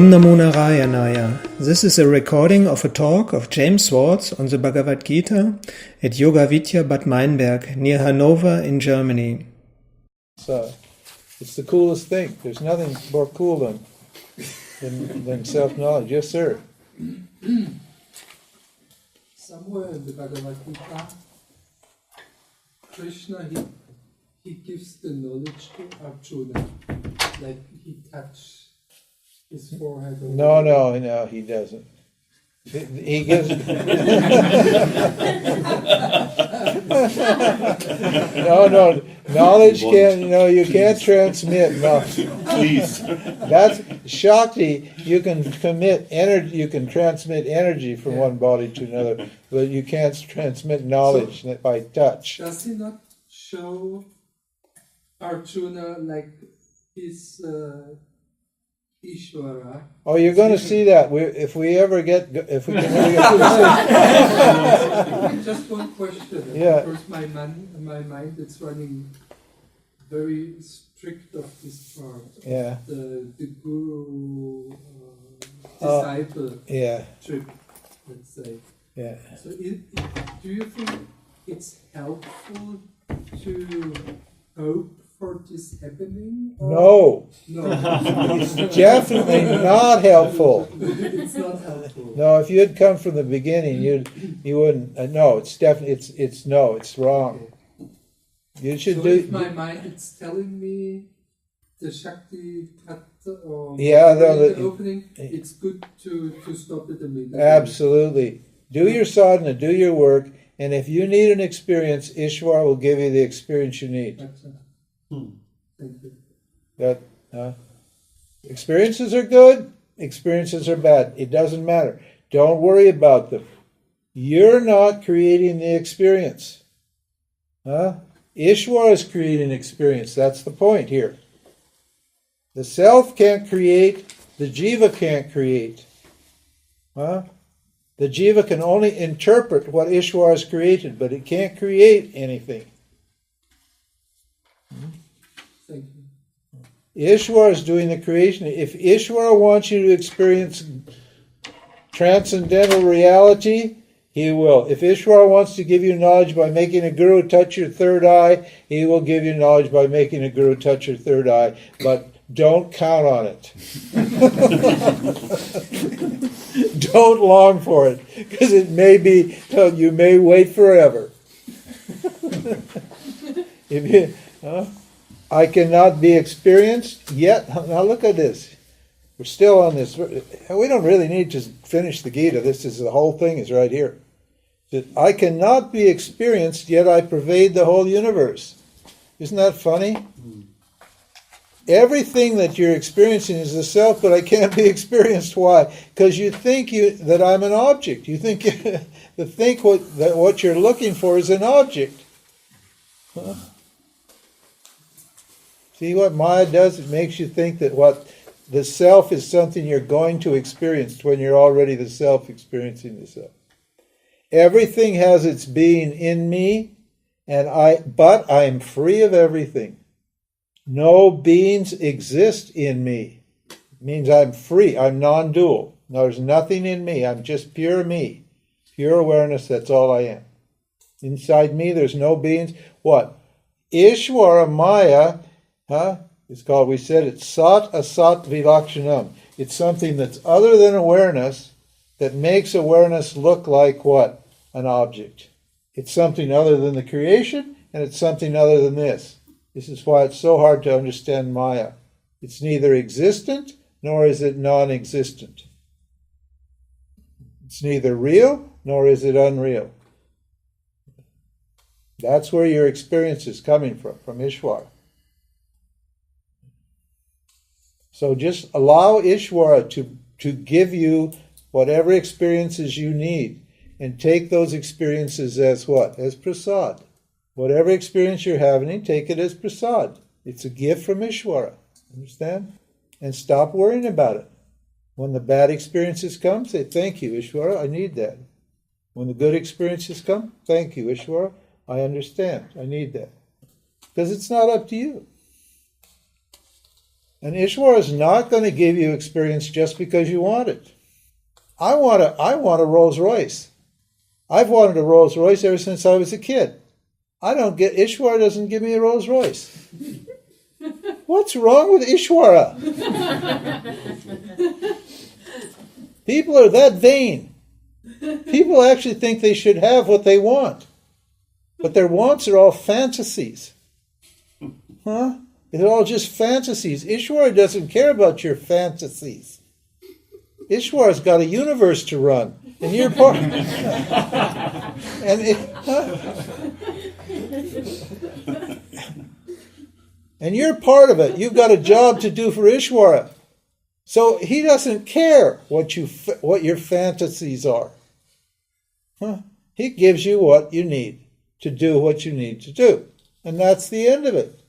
Om Namo Narayanaya. This is a recording of a talk of James Swartz on the Bhagavad Gita at Yoga-Vidya Bad Meinberg near Hanover in Germany. So, it's the coolest thing. There's nothing more cool than self-knowledge. Yes, sir. Somewhere in the Bhagavad Gita, Krishna, he gives the knowledge to Arjuna, like he touched his forehead. No, he doesn't. He gives. No. Knowledge can't. You can't transmit. No. Please. That's Shakti. You can commit energy. You can transmit energy from one body to another, but you can't transmit knowledge by touch. Does he not show Arjuna like his Ishvara? Oh, you're going to see that. If we can ever get to Just one question. Yeah. Because my mind is running very strict of this part. Yeah. The guru disciple trip, let's say. Yeah. So do you think it's helpful to hope for this happening? No. No. It's definitely not helpful. It's not helpful. No, if you had come from the beginning, you wouldn't. No, it's definitely it's wrong. You should So if my mind is telling me the Shakti Kata or the opening, it's good to stop it immediately. Absolutely. Do your sadhana, do your work, and if you need an experience, Ishwar will give you the experience you need. Thank you. Experiences are good, experiences are bad. It doesn't matter. Don't worry about them. You're not creating the experience. Ishwar is creating experience. That's the point here. The self can't create, the jiva can't create. The jiva can only interpret what Ishwar has created, but it can't create anything. Thank you. Ishwar is doing the creation. If Ishwar wants you to experience transcendental reality, he will. If Ishwar wants to give you knowledge by making a guru touch your third eye, he will give you knowledge by making a guru touch your third eye. But don't count on it. Don't long for it, because it may be, you may wait forever. I cannot be experienced yet. Now look at this. We're still on this. We don't really need to finish the Gita. The whole thing is right here. I cannot be experienced, yet I pervade the whole universe. Isn't that funny? Everything that you're experiencing is the self, but I can't be experienced. Why? Because you think that I'm an object. You think that what you're looking for is an object. See what Maya does? It makes you think that what the self is something you're going to experience when you're already the self experiencing the self. Everything has its being in me, but I am free of everything. No beings exist in me. It means I'm free. I'm non-dual. There's nothing in me. I'm just pure me. Pure awareness, that's all I am. Inside me, there's no beings. What? Ishwara Maya, it's called, we said it's Sat Asat Vilakshanam. It's something that's other than awareness that makes awareness look like what? An object. It's something other than the creation, and it's something other than this. This is why it's so hard to understand Maya. It's neither existent nor is it non-existent. It's neither real nor is it unreal. That's where your experience is coming from Ishwara. So just allow Ishwara to give you whatever experiences you need, and take those experiences as what? As prasad. Whatever experience you're having, take it as prasad. It's a gift from Ishwara. Understand? And stop worrying about it. When the bad experiences come, say, thank you, Ishwara, I need that. When the good experiences come, thank you, Ishwara, I understand, I need that. Because it's not up to you. And Ishvara is not going to give you experience just because you want it. I want a Rolls Royce. I've wanted a Rolls Royce ever since I was a kid. Ishvara doesn't give me a Rolls Royce. What's wrong with Ishvara? People are that vain. People actually think they should have what they want. But their wants are all fantasies. Huh? It's all just fantasies. Ishvara doesn't care about your fantasies. Ishvara's got a universe to run. And you're part and you're part of it. You've got a job to do for Ishvara. So he doesn't care what your fantasies are. Huh? He gives you what you need to do what you need to do. And that's the end of it.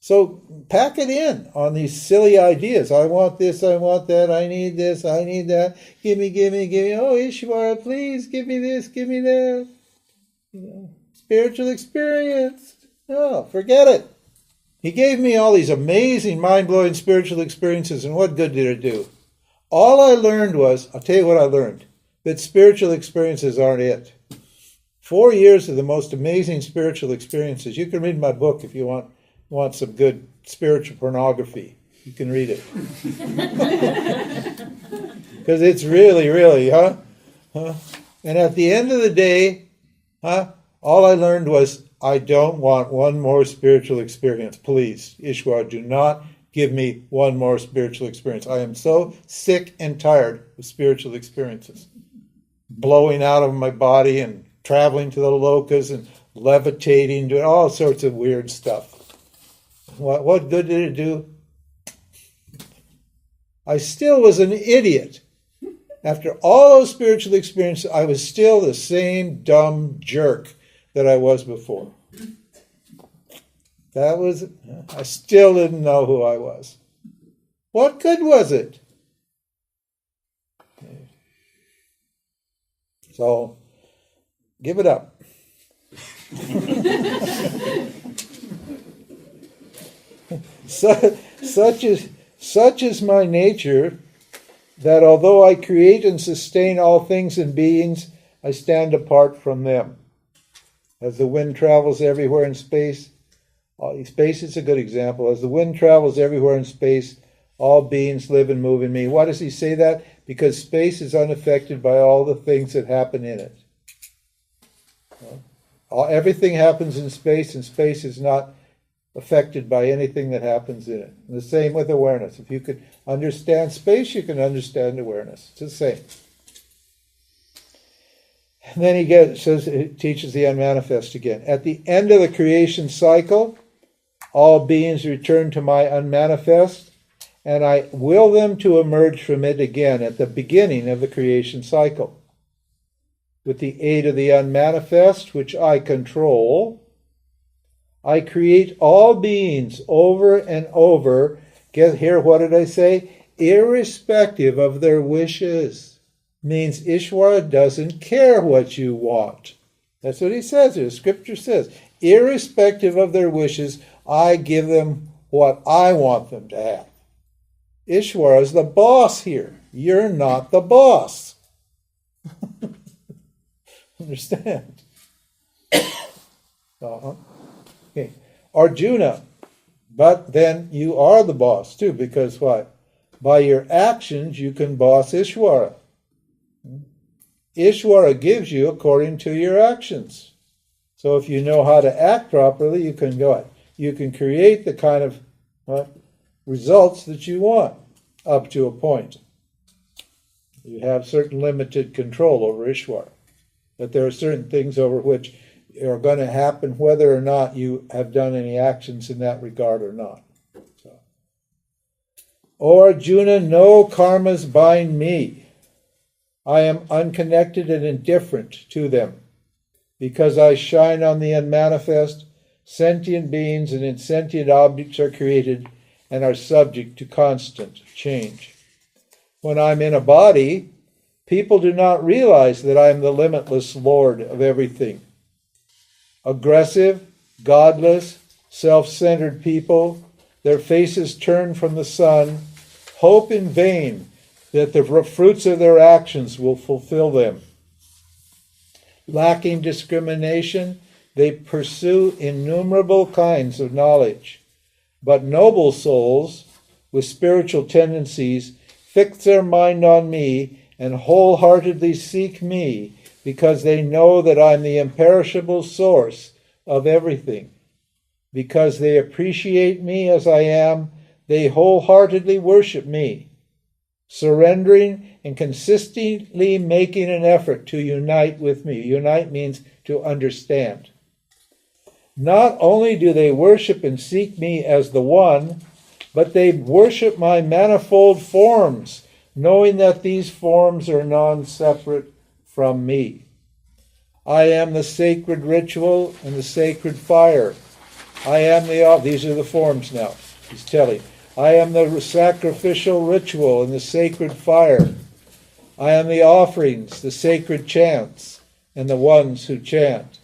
So pack it in on these silly ideas. I want this, I want that, I need this, I need that. Give me. Oh, Ishvara, please, give me this, give me that. Spiritual experience. No, forget it. He gave me all these amazing, mind-blowing spiritual experiences, and what good did it do? All I learned was, I'll tell you what I learned, that spiritual experiences aren't it. 4 years of the most amazing spiritual experiences. You can read my book if you want some good spiritual pornography. You can read it. Because it's really, really, huh? And at the end of the day, all I learned was, I don't want one more spiritual experience. Please, Ishvara, do not give me one more spiritual experience. I am so sick and tired of spiritual experiences. Blowing out of my body and traveling to the lokas and levitating, doing all sorts of weird stuff. What good did it do? I still was an idiot. After all those spiritual experiences, I was still the same dumb jerk that I was before. I still didn't know who I was. What good was it? So, give it up. Such is my nature, that although I create and sustain all things and beings, I stand apart from them. As the wind travels everywhere in space, space is a good example. As the wind travels everywhere in space, all beings live and move in me. Why does he say that? Because space is unaffected by all the things that happen in it. Everything happens in space, and space is not affected by anything that happens in it. And the same with awareness. If you could understand space, you can understand awareness. It's the same. And then he teaches the unmanifest again. At the end of the creation cycle, all beings return to my unmanifest, and I will them to emerge from it again at the beginning of the creation cycle. With the aid of the unmanifest, which I control, I create all beings over and over. Get here, what did I say? Irrespective of their wishes. Means Ishvara doesn't care what you want. That's what he says here. Scripture says, irrespective of their wishes, I give them what I want them to have. Ishvara is the boss here. You're not the boss. Understand? Okay. Arjuna, but then you are the boss too, because what? By your actions you can boss Ishvara. Ishvara gives you according to your actions. So if you know how to act properly, you can create the kind of results that you want up to a point. You have certain limited control over Ishvara. But there are certain things over which are going to happen whether or not you have done any actions in that regard or not. So. O Arjuna, no karmas bind me. I am unconnected and indifferent to them. Because I shine on the unmanifest, sentient beings and insentient objects are created and are subject to constant change. When I'm in a body, people do not realize that I am the limitless Lord of everything. Aggressive, godless, self-centered people their faces turned from the sun, hope in vain that the fruits of their actions will fulfill them. Lacking discrimination, they pursue innumerable kinds of knowledge. But noble souls with spiritual tendencies fix their mind on me and wholeheartedly seek me because they know that I'm the imperishable source of everything. Because they appreciate me as I am, they wholeheartedly worship me, surrendering and consistently making an effort to unite with me. Unite means to understand. Not only do they worship and seek me as the one, but they worship my manifold forms, knowing that these forms are non-separate from me. I am the sacred ritual and the sacred fire. I am these are the forms now, he's telling. I am the sacrificial ritual and the sacred fire. I am the offerings, the sacred chants, and the ones who chant.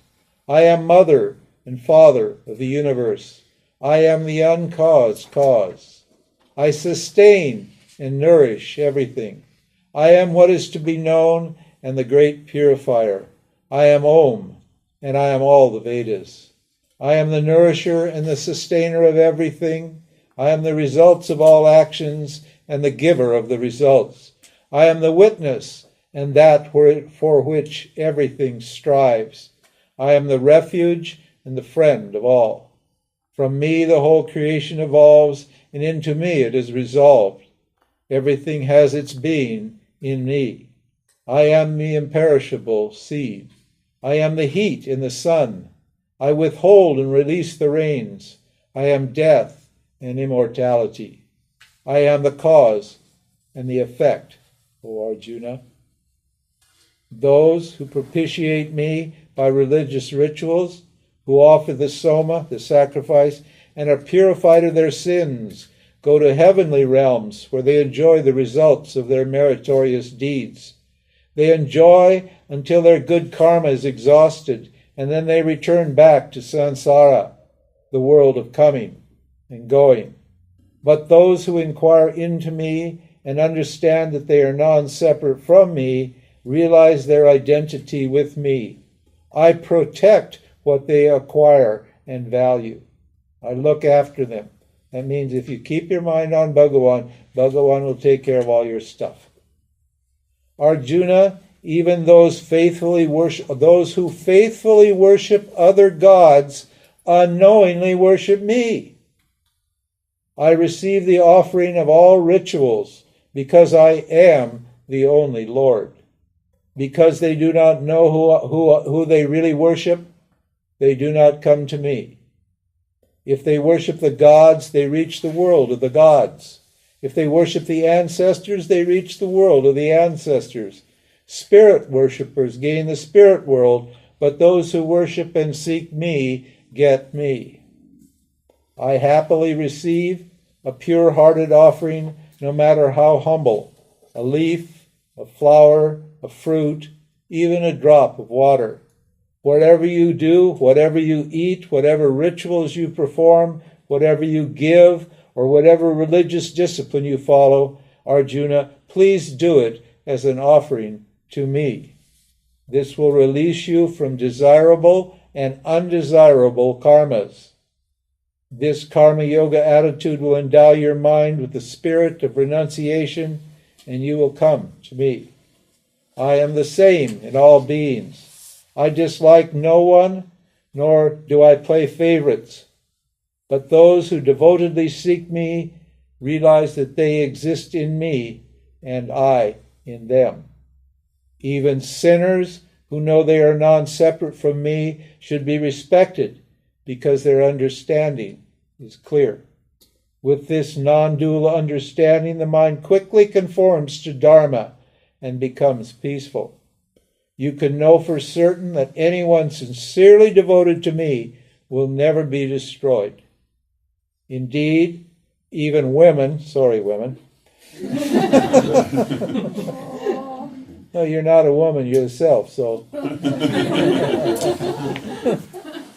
I am mother and father of the universe. I am the uncaused cause. I sustain and nourish everything. I am what is to be known and the great purifier. I am Om, and I am all the Vedas. I am the nourisher and the sustainer of everything. I am the results of all actions and the giver of the results. I am the witness and that for which everything strives. I am the refuge and the friend of all. From me the whole creation evolves, and into me it is resolved. Everything has its being in me. I am the imperishable seed. I am the heat in the sun. I withhold and release the rains. I am death and immortality. I am the cause and the effect, O Arjuna. Those who propitiate me by religious rituals, who offer the soma, the sacrifice, and are purified of their sins, go to heavenly realms where they enjoy the results of their meritorious deeds. They enjoy until their good karma is exhausted, and then they return back to samsara, the world of coming and going. But those who inquire into me and understand that they are non-separate from me realize their identity with me. I protect what they acquire and value. I look after them. That means if you keep your mind on Bhagavan, Bhagavan will take care of all your stuff. Arjuna, even those who faithfully worship other gods unknowingly worship me. I receive the offering of all rituals because I am the only Lord. Because they do not know who they really worship, they do not come to me. If they worship the gods, they reach the world of the gods. If they worship the ancestors, they reach the world of the ancestors. Spirit worshippers gain the spirit world, but those who worship and seek me get me. I happily receive a pure-hearted offering, no matter how humble, a leaf, a flower, a fruit, even a drop of water. Whatever you do, whatever you eat, whatever rituals you perform, whatever you give, or whatever religious discipline you follow, Arjuna, please do it as an offering to me. This will release you from desirable and undesirable karmas. This karma yoga attitude will endow your mind with the spirit of renunciation, and you will come to me. I am the same in all beings. I dislike no one, nor do I play favorites. But those who devotedly seek me realize that they exist in me and I in them. Even sinners who know they are non-separate from me should be respected because their understanding is clear. With this non-dual understanding, the mind quickly conforms to Dharma and becomes peaceful. You can know for certain that anyone sincerely devoted to me will never be destroyed. Indeed, even women, sorry women. No, you're not a woman yourself, so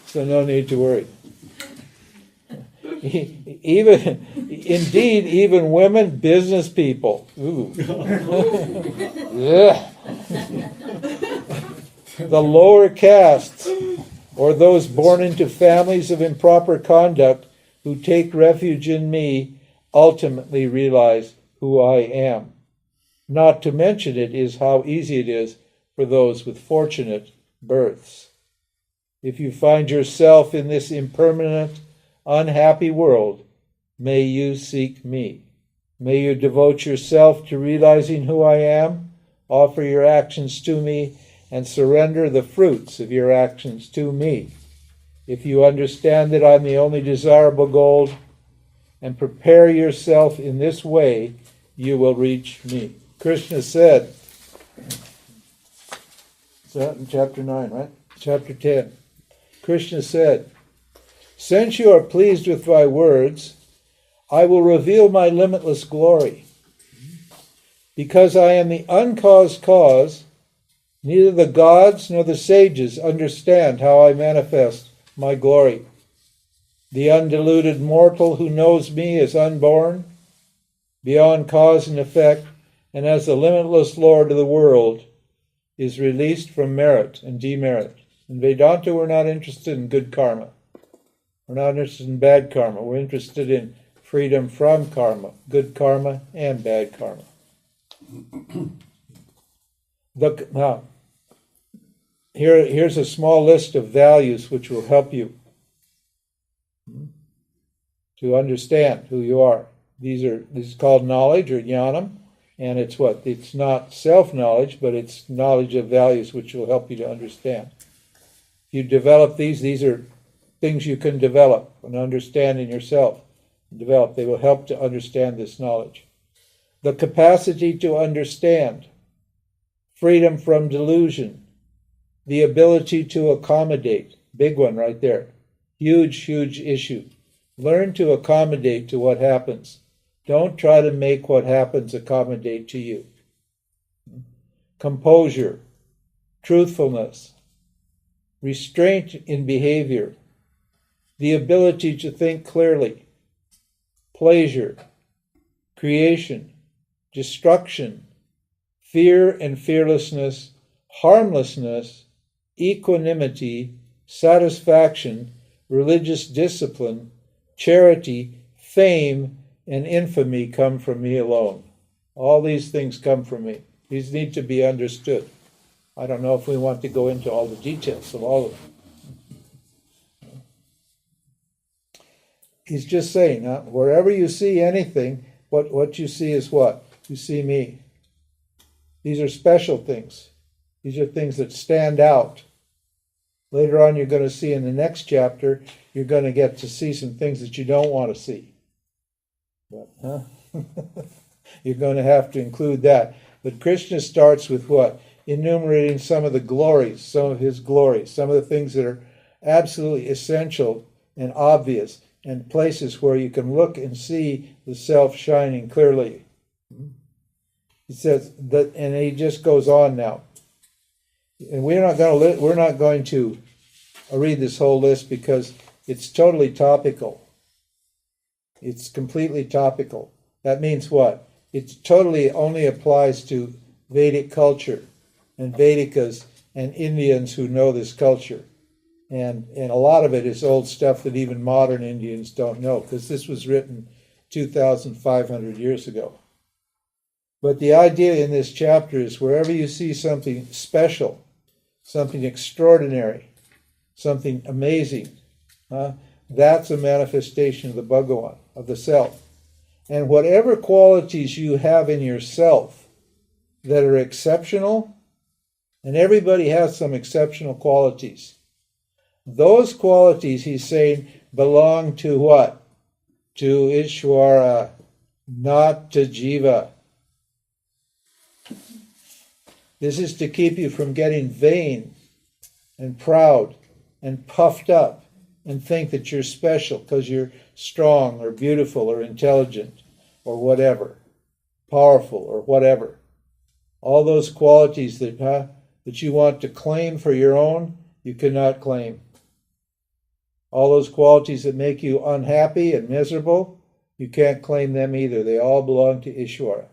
so no need to worry. even women, business people. Ooh. Yeah. The lower castes, or those born into families of improper conduct who take refuge in me, ultimately realize who I am. Not to mention it is how easy it is for those with fortunate births. If you find yourself in this impermanent, unhappy world, may you seek me. May you devote yourself to realizing who I am, offer your actions to me, and surrender the fruits of your actions to me. If you understand that I'm the only desirable goal, and prepare yourself in this way, you will reach me. Krishna said, is that in chapter 9, right? Chapter 10. Krishna said, since you are pleased with my words, I will reveal my limitless glory. Because I am the uncaused cause, neither the gods nor the sages understand how I manifest my glory. The undiluted mortal who knows me is unborn, beyond cause and effect, and as the limitless Lord of the world, is released from merit and demerit. In Vedanta, we're not interested in good karma. We're not interested in bad karma. We're interested in freedom from karma, good karma and bad karma. Here's a small list of values which will help you to understand who you are. This is called knowledge or jnanam, and it's what? It's not self-knowledge, but it's knowledge of values which will help you to understand. If you develop these are things you can develop and understand in yourself. Develop. They will help to understand this knowledge. The capacity to understand, freedom from delusion, the ability to accommodate, big one right there, huge issue. Learn to accommodate to what happens. Don't try to make what happens accommodate to you. Composure, truthfulness, restraint in behavior, the ability to think clearly, pleasure, creation, destruction, fear and fearlessness, harmlessness, equanimity, satisfaction, religious discipline, charity, fame, and infamy come from me alone. All these things come from me. These need to be understood. I don't know if we want to go into all the details of all of them. He's just saying, wherever you see anything, what you see is what? You see me. These are special things. These are things that stand out. Later on, you're going to see in the next chapter, you're going to get to see some things that you don't want to see. But, you're going to have to include that. But Krishna starts with what? Enumerating some of the glories, some of his glories, some of the things that are absolutely essential and obvious, and places where you can look and see the self shining clearly. He says that, and he just goes on now. And we're not going to read this whole list because it's totally topical. It's completely topical. That means what? It totally only applies to Vedic culture and Vedikas and Indians who know this culture. And a lot of it is old stuff that even modern Indians don't know, because this was written 2,500 years ago. But the idea in this chapter is wherever you see something special, something extraordinary, something amazing, that's a manifestation of the Bhagavan, of the self. And whatever qualities you have in yourself that are exceptional, and everybody has some exceptional qualities, those qualities, he's saying, belong to what? To Ishvara, not to Jiva. This is to keep you from getting vain and proud and puffed up and think that you're special because you're strong or beautiful or intelligent or whatever, powerful or whatever. All those qualities that you want to claim for your own, you cannot claim. All those qualities that make you unhappy and miserable, you can't claim them either. They all belong to Ishvara.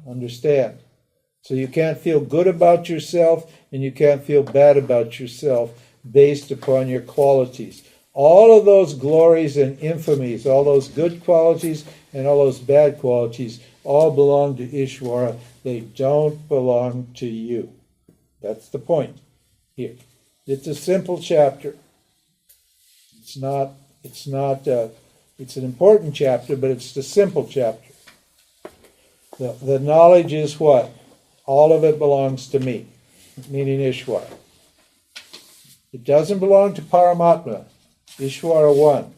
Understand? So you can't feel good about yourself and you can't feel bad about yourself based upon your qualities. All of those glories and infamies, all those good qualities and all those bad qualities, all belong to Ishvara. They don't belong to you. That's the point here. It's a simple chapter. It's an important chapter, but it's the simple chapter. The knowledge is what? All of it belongs to me, meaning Ishvara. It doesn't belong to Paramatma. Ishvara one.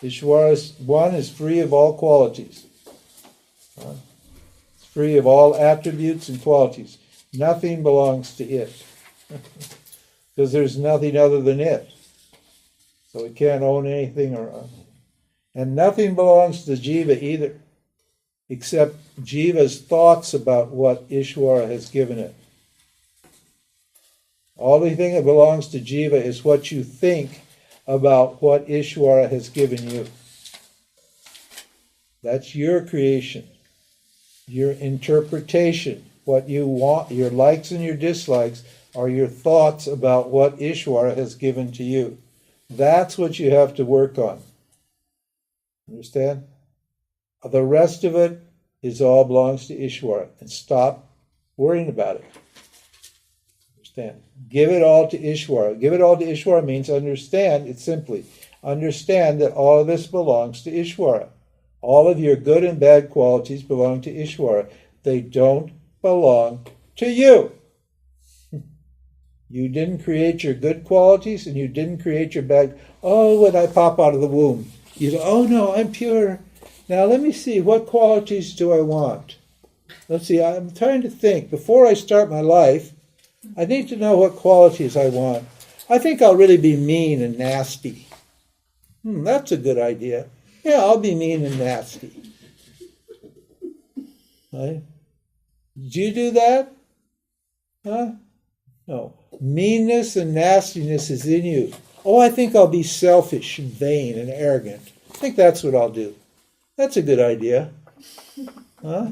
Ishvara one is free of all qualities. It's free of all attributes and qualities. Nothing belongs to it. Because there's nothing other than it. So it can't own anything around. And nothing belongs to Jiva either, except Jiva's thoughts about what Ishvara has given it. Only thing that belongs to Jiva is what you think about what Ishvara has given you. That's your creation, your interpretation. What you want, your likes and your dislikes, are your thoughts about what Ishvara has given to you. That's what you have to work on. Understand? The rest of it is all belongs to Ishvara. And stop worrying about it. Understand? Give it all to Ishvara. Give it all to Ishvara means understand, it's simply, understand that all of this belongs to Ishvara. All of your good and bad qualities belong to Ishvara. They don't belong to you. You didn't create your good qualities and you didn't create your bad. Oh, when I pop out of the womb, you go, oh no, I'm pure. Now let me see, what qualities do I want? Let's see, I'm trying to think. Before I start my life, I need to know what qualities I want. I think I'll really be mean and nasty. That's a good idea. Yeah, I'll be mean and nasty. Right? Did you do that? Huh? No. Meanness and nastiness is in you. Oh, I think I'll be selfish and vain and arrogant. I think that's what I'll do. That's a good idea. Huh?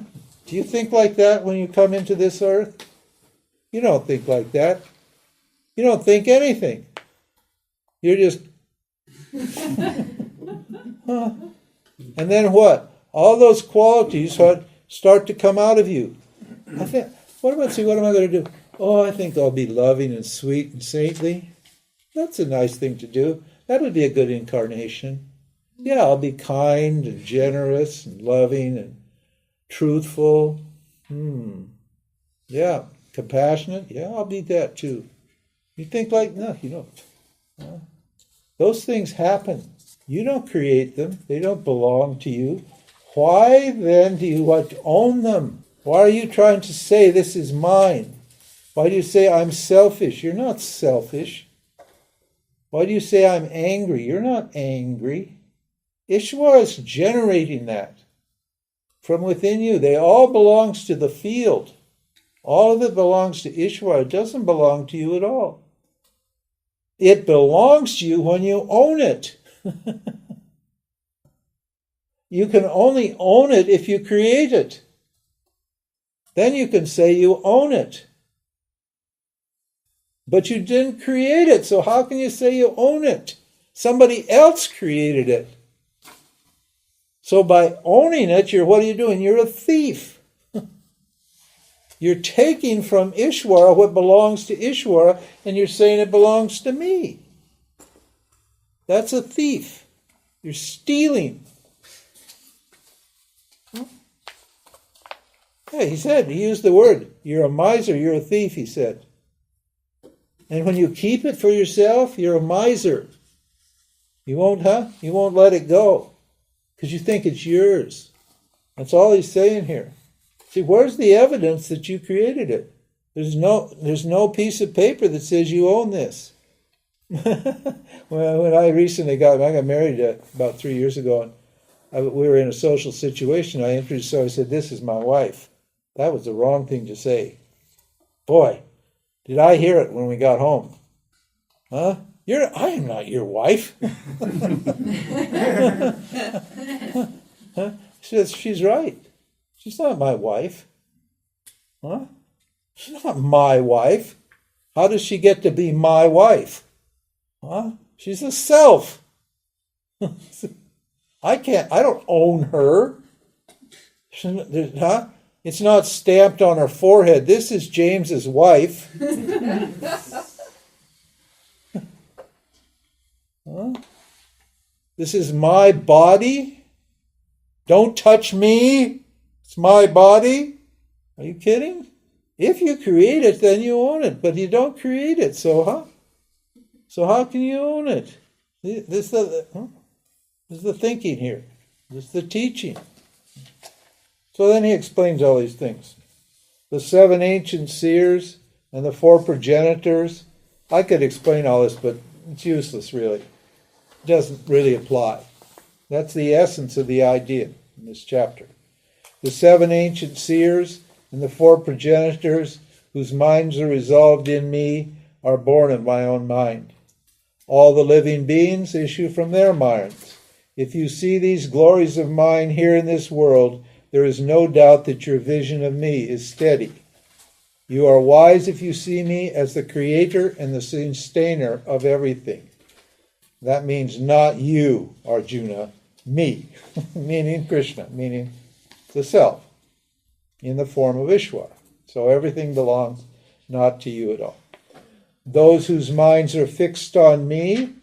Do you think like that when you come into this earth? You don't think like that. You don't think anything. You're just... Huh? And then what? All those qualities start to come out of you. I think, what am I going to do? Oh, I think I'll be loving and sweet and saintly. That's a nice thing to do. That would be a good incarnation. Yeah, I'll be kind and generous and loving and truthful. Yeah, compassionate. Yeah, I'll be that too. You think like, no, you don't. Those things happen. You don't create them. They don't belong to you. Why then do you want to own them? Why are you trying to say this is mine? Why do you say I'm selfish? You're not selfish. Why do you say I'm angry? You're not angry. Ishvara is generating that from within you. They all belongs to the field. All of it belongs to Ishvara. It doesn't belong to you at all. It belongs to you when you own it. You can only own it if you create it. Then you can say you own it. But you didn't create it, so how can you say you own it? Somebody else created it. So by owning it, what are you doing? You're a thief. You're taking from Ishvara what belongs to Ishvara, and you're saying it belongs to me. That's a thief. You're stealing. Yeah, he used the word. You're a miser, you're a thief, he said. And when you keep it for yourself, you're a miser. You won't let it go. Because you think it's yours. That's all he's saying here. See, where's the evidence that you created it? There's no piece of paper that says you own this. When I recently got married about 3 years ago, and we were in a social situation, I said, this is my wife. That was the wrong thing to say. Boy, did I hear it when we got home. Huh? I am not your wife. She says, she's right. She's not my wife. Huh? She's not my wife. How does she get to be my wife? Huh? She's a self. I don't own her. Huh? It's not stamped on her forehead. This is James's wife. Huh? This is my body. Don't touch me. It's my body. Are you kidding? If you create it, then you own it. But you don't create it, so how can you own it? This is the thinking here. This is the teaching. So then he explains all these things. The 7 ancient seers and the 4 progenitors. I could explain all this, but it's useless, really. It doesn't really apply. That's the essence of the idea in this chapter. The 7 ancient seers and the 4 progenitors, whose minds are resolved in me, are born of my own mind. All the living beings issue from their minds. If you see these glories of mine here in this world, there is no doubt that your vision of me is steady. You are wise if you see me as the creator and the sustainer of everything. That means not you, Arjuna, me, meaning Krishna, meaning the self, in the form of Ishwar. So everything belongs not to you at all. Those whose minds are fixed on me,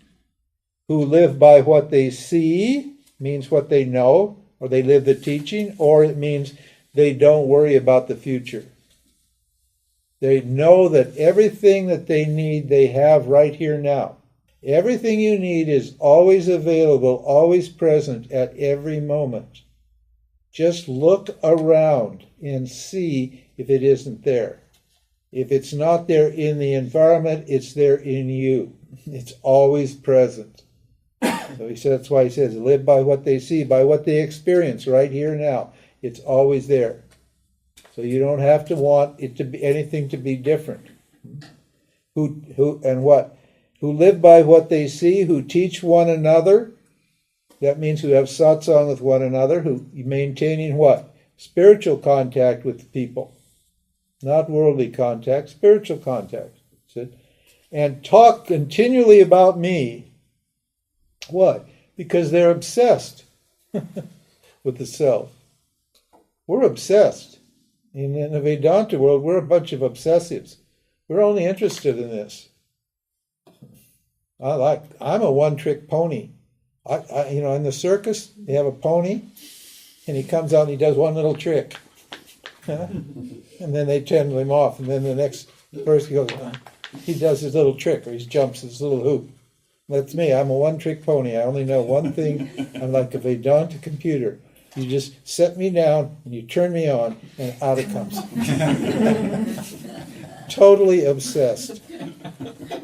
who live by what they see, means what they know, or they live the teaching, or it means they don't worry about the future. They know that everything that they need, they have right here now. Everything you need is always available, always present at every moment. Just look around and see if it isn't there. If it's not there in the environment, it's there in you. It's always present. So that's why he says, live by what they see, by what they experience right here now. It's always there. So you don't have to want it to be anything to be different. Who live by what they see, who teach one another. That means who have satsang with one another, who maintaining what? Spiritual contact with people. Not worldly contact, spiritual contact. And talk continually about me. What? Because they're obsessed with the self. We're obsessed. In the Vedanta world, we're a bunch of obsessives. We're only interested in this. I'm a one-trick pony. In the circus, they have a pony, and he comes out and he does one little trick. And then they turn him off, and then the next person goes, he does his little trick, or he jumps his little hoop. That's me. I'm a one-trick pony. I only know one thing. I'm like a Vedanta computer. You just set me down, and you turn me on, and out it comes. Totally obsessed.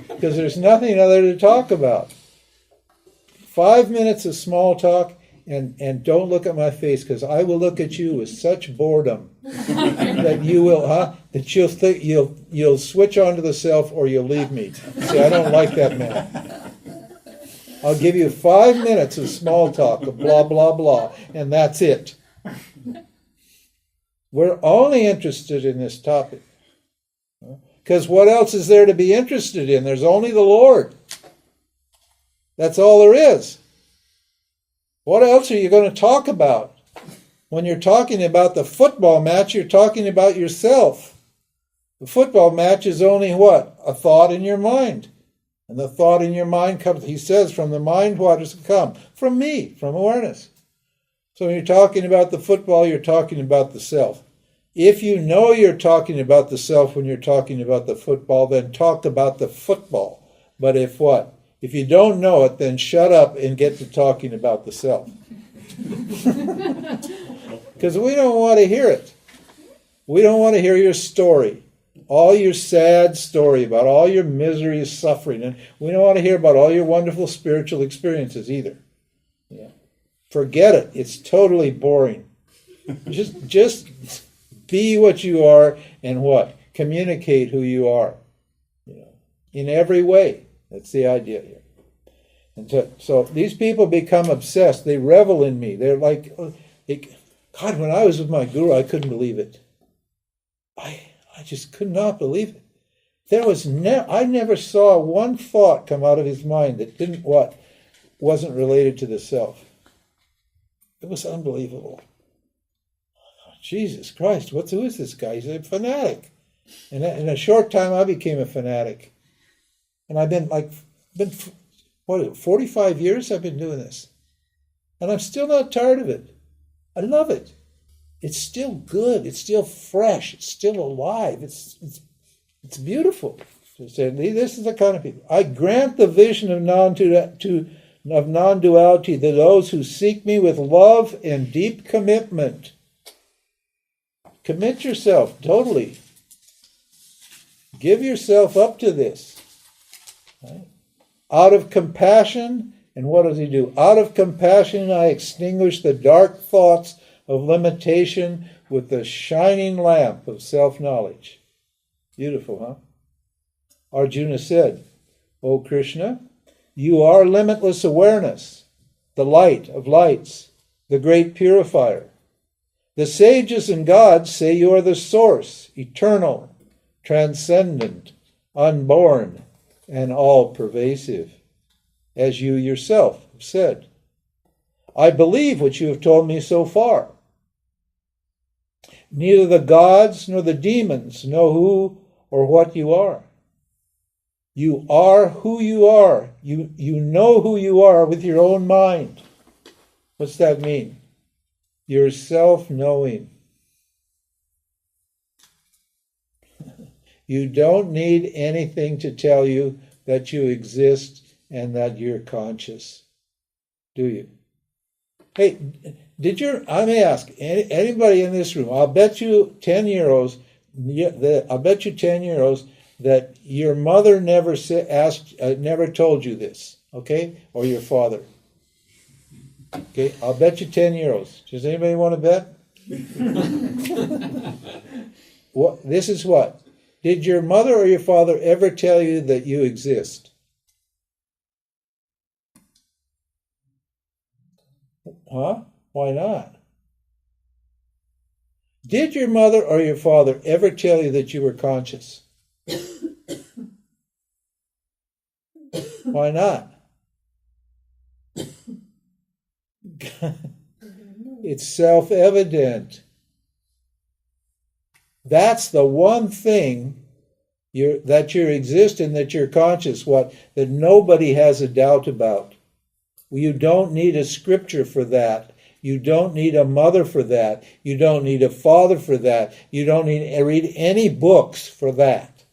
Because there's nothing other to talk about. 5 minutes of small talk, and don't look at my face, because I will look at you with such boredom that you'll think you'll switch onto the self, or you'll leave me. See, I don't like that man. I'll give you 5 minutes of small talk, of blah, blah, blah, and that's it. We're only interested in this topic. Because what else is there to be interested in? There's only the Lord. That's all there is. What else are you going to talk about? When you're talking about the football match, you're talking about yourself. The football match is only what? A thought in your mind. And the thought in your mind comes, he says, from the mind, what does it come? From me, from awareness. So when you're talking about the football, you're talking about the self. If you know you're talking about the self when you're talking about the football, then talk about the football. But if what? If you don't know it, then shut up and get to talking about the self. Because we don't want to hear it. We don't want to hear your story. All your sad story about all your misery, suffering. And we don't want to hear about all your wonderful spiritual experiences either. Yeah. Forget it. It's totally boring. Just be what you are and what? Communicate who you are. In every way. That's the idea here. And so these people become obsessed. They revel in me. They're like, God, when I was with my guru, I couldn't believe it. I just could not believe it. I never saw one thought come out of his mind that wasn't related to the self. It was unbelievable. Jesus Christ, who is this guy? He's a fanatic. And in a short time, I became a fanatic. And I've been 45 years I've been doing this. And I'm still not tired of it. I love it. It's still good. It's still fresh. It's still alive. It's beautiful. This is the kind of people. I grant the vision of non-duality to those who seek me with love and deep commitment. Commit yourself totally. Give yourself up to this. Right? Out of compassion, and what does he do? Out of compassion, I extinguish the dark thoughts of limitation with the shining lamp of self-knowledge. Beautiful, huh? Arjuna said, O Krishna, you are limitless awareness, the light of lights, the great purifier. The sages and gods say you are the source, eternal, transcendent, unborn, and all-pervasive, as you yourself have said. I believe what you have told me so far. Neither the gods nor the demons know who or what you are. You are who you are. You know who you are with your own mind. What's that mean? You're self-knowing. You don't need anything to tell you that you exist and that you're conscious, do you? Hey, I may ask, anybody in this room, I'll bet you 10 euros, that your mother never told you this, okay? Or your father. Okay, I'll bet you 10 euros. Does anybody want to bet? This is what? Did your mother or your father ever tell you that you exist? Huh? Why not? Did your mother or your father ever tell you that you were conscious? Why not? It's self-evident. That's the one thing that you exist and that you're conscious, that nobody has a doubt about. You don't need a scripture for that. You don't need a mother for that. You don't need a father for that. You don't need to read any books for that.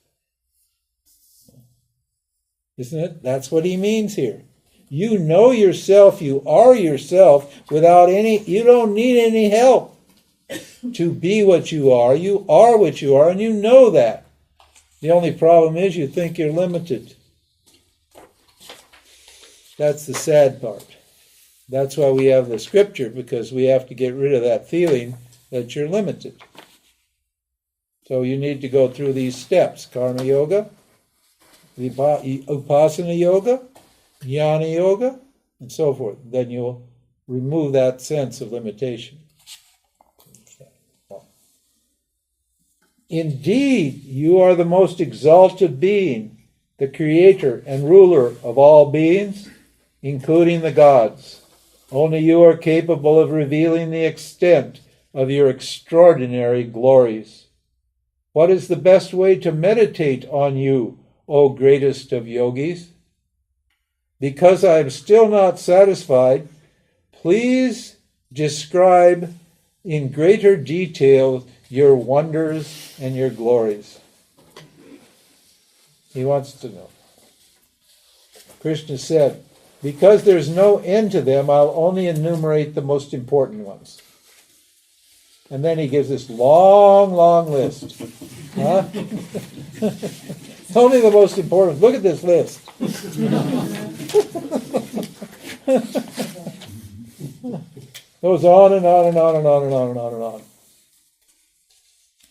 Isn't it? That's what he means here. You know yourself, you are yourself you don't need any help to be what you are. You are what you are, and you know that. The only problem is you think you're limited. That's the sad part. That's why we have the scripture, because we have to get rid of that feeling that you're limited. So you need to go through these steps: karma yoga, upasana yoga, jnana yoga, and so forth. Then you'll remove that sense of limitation. Indeed, you are the most exalted being, the creator and ruler of all beings, including the gods. Only you are capable of revealing the extent of your extraordinary glories. What is the best way to meditate on you, O greatest of yogis? Because I am still not satisfied, please describe in greater detail your wonders and your glories. He wants to know. Krishna said, because there's no end to them, I'll only enumerate the most important ones. And then he gives this long, long list. Huh? Only the most important. Look at this list. Goes on and on and on and on and on and on and on.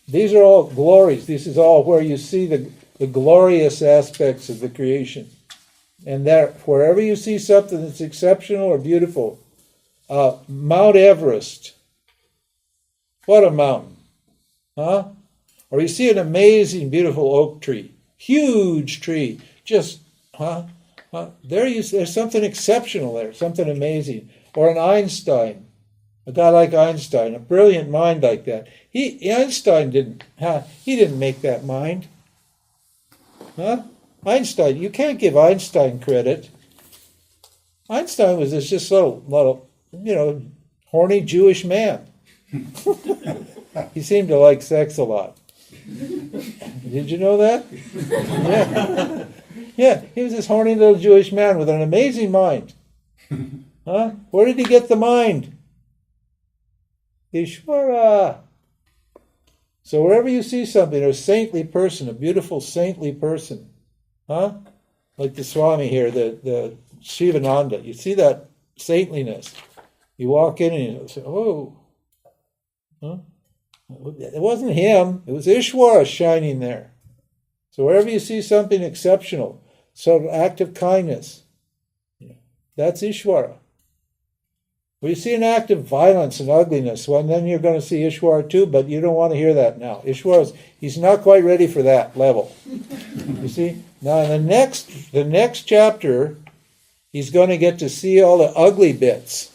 These are all glories. This is all where you see the glorious aspects of the creation. And there, wherever you see something that's exceptional or beautiful, Mount Everest, what a mountain, huh? Or you see an amazing, beautiful oak tree, huge tree, just, there's something exceptional there, something amazing. Or an Einstein, a guy like Einstein, a brilliant mind like that. Einstein didn't make that mind, huh? Einstein, you can't give Einstein credit. Einstein was just little, horny Jewish man. He seemed to like sex a lot. Did you know that? Yeah. Yeah, he was this horny little Jewish man with an amazing mind. Huh? Where did he get the mind? Ishvara. So wherever you see something, a saintly person, a beautiful saintly person, huh? Like the Swami here, the Shivananda. You see that saintliness. You walk in and you say, oh, huh? It wasn't him. It was Ishvara shining there. So wherever you see something exceptional, some act of kindness, that's Ishvara. When you see an act of violence and ugliness, well, then you're going to see Ishvara too, but you don't want to hear that now. He's not quite ready for that level. You see? Now in the next chapter, he's going to get to see all the ugly bits.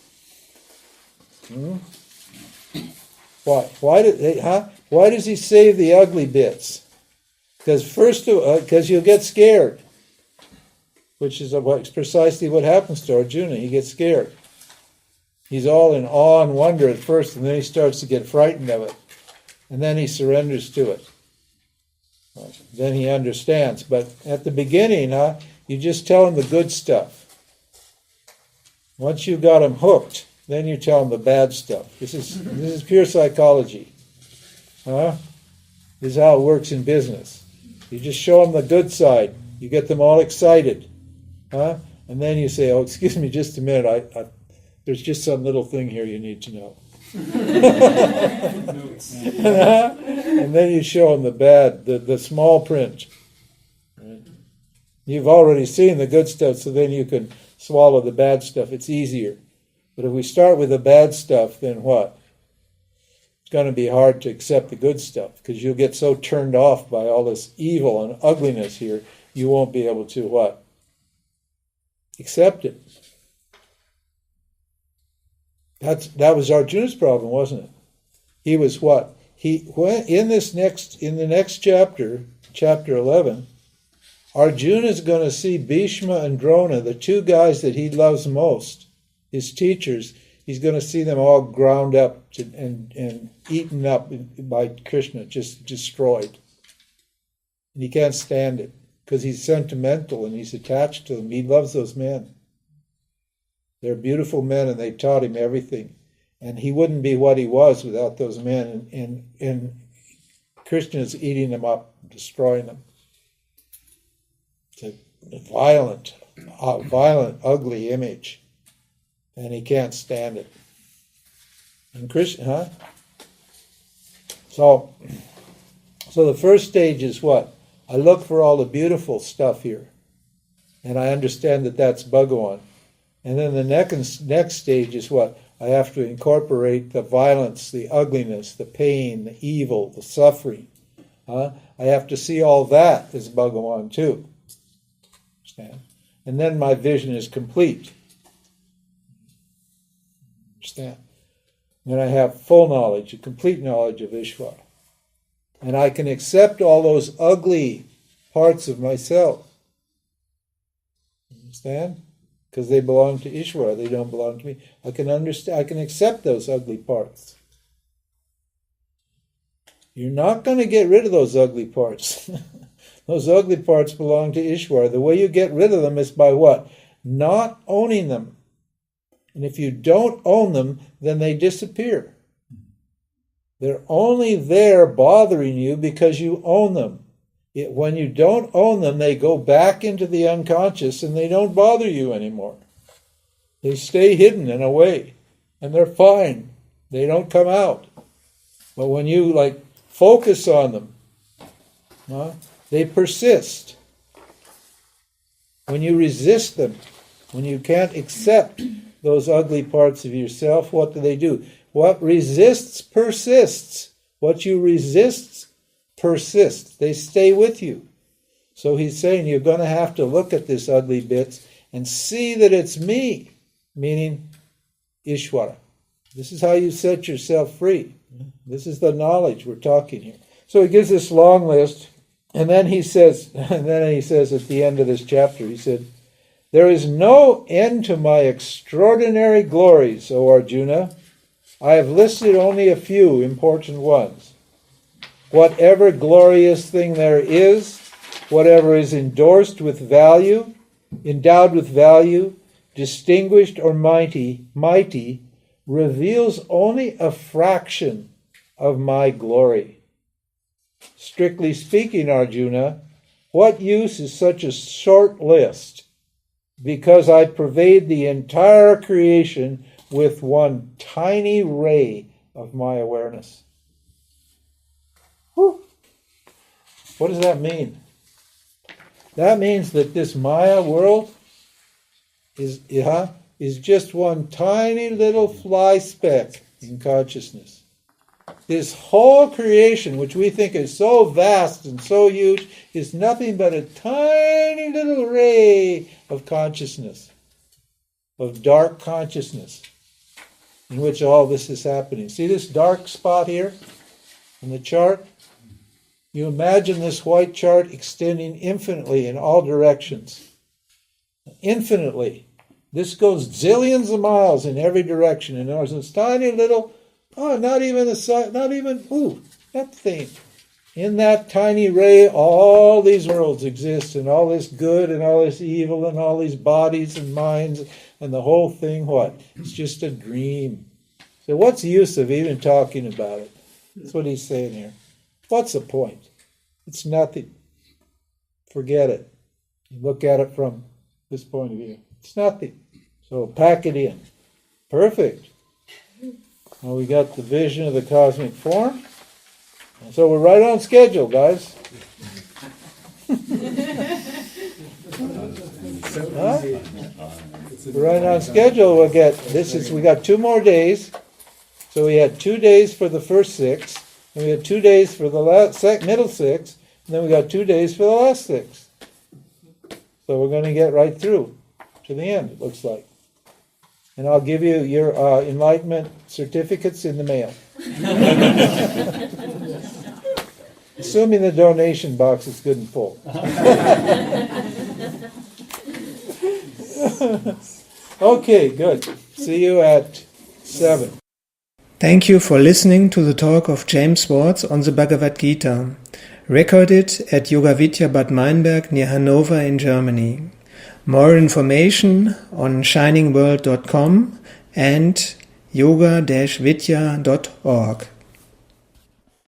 Why? Why does he save the ugly bits? Because you'll get scared, which is precisely what happens to Arjuna. He gets scared. He's all in awe and wonder at first, and then he starts to get frightened of it, and then he surrenders to it. Then he understands. But at the beginning, you just tell him the good stuff. Once you've got him hooked, then you tell him the bad stuff. This is pure psychology. This is how it works in business. You just show them the good side. You get them all excited. And then you say, oh, excuse me just a minute. There's just some little thing here you need to know. And then you show them the bad, the small print. Right? You've already seen the good stuff, so then you can swallow the bad stuff. It's easier. But if we start with the bad stuff, then what? It's going to be hard to accept the good stuff, because you'll get so turned off by all this evil and ugliness here, you won't be able to what? Accept it. That was Arjuna's problem, wasn't it? He was what? In the next chapter, chapter 11, Arjuna is going to see Bhishma and Drona, the two guys that he loves most, his teachers. He's going to see them all ground up and eaten up by Krishna, just destroyed. And he can't stand it because he's sentimental and he's attached to them. He loves those men. They're beautiful men, and they taught him everything. And he wouldn't be what he was without those men. And Krishna is eating them up, destroying them. It's a violent, ugly image. And he can't stand it. And Krishna, So the first stage is what? I look for all the beautiful stuff here. And I understand that that's Bhagavan. And then the next stage is what? I have to incorporate the violence, the ugliness, the pain, the evil, the suffering. I have to see all that as Bhagavan too. Understand? And then my vision is complete. Understand? Then I have full knowledge, a complete knowledge of Ishvara. And I can accept all those ugly parts of myself. Understand? Because they belong to Ishvara, they don't belong to me. I can understand, I can accept those ugly parts. You're not going to get rid of those ugly parts. Those ugly parts belong to Ishvara. The way you get rid of them is by what? Not owning them. And if you don't own them, then they disappear. They're only there bothering you because you own them. When you don't own them, they go back into the unconscious and they don't bother you anymore. They stay hidden in a way, and they're fine. They don't come out. But when you focus on them, they persist. When you resist them, when you can't accept those ugly parts of yourself, what do? What resists persists. What you resist persists. They stay with you. So he's saying you're going to have to look at this ugly bits and see that it's me, meaning Ishvara. This is how you set yourself free. This is the knowledge we're talking here. So he gives this long list, and then he says at the end of this chapter, he said, "There is no end to my extraordinary glories, O Arjuna. I have listed only a few important ones. Whatever glorious thing there is, whatever is endorsed with value, endowed with value, distinguished or mighty, reveals only a fraction of my glory. Strictly speaking, Arjuna, what use is such a short list? Because I pervade the entire creation with one tiny ray of my awareness." Whew. What does that mean? That means that this Maya world is just one tiny little fly speck in consciousness. This whole creation, which we think is so vast and so huge, is nothing but a tiny little ray of consciousness, of dark consciousness, in which all this is happening. See this dark spot here in the chart? You imagine this white chart extending infinitely in all directions. Infinitely. This goes zillions of miles in every direction, and there's this tiny little, that thing. In that tiny ray, all these worlds exist, and all this good and all this evil and all these bodies and minds, and the whole thing, what? It's just a dream. So what's the use of even talking about it? That's what he's saying here. What's the point? It's nothing. Forget it. You look at it from this point of view. It's nothing. So pack it in. Perfect. Well, we got the vision of the cosmic form. And so we're right on schedule, guys. We're right on schedule. We'll get we got 2 more days. So we had 2 days for the first 6. And we had 2 days for the middle 6, and then we got 2 days for the last 6. So we're going to get right through to the end, it looks like. And I'll give you your enlightenment certificates in the mail. Assuming the donation box is good and full. Okay, good. See you at 7. Thank you for listening to the talk of James Swartz on the Bhagavad Gita, recorded at Yoga-Vidya Bad Meinberg near Hanover in Germany. More information on shiningworld.com and yoga-vidya.org.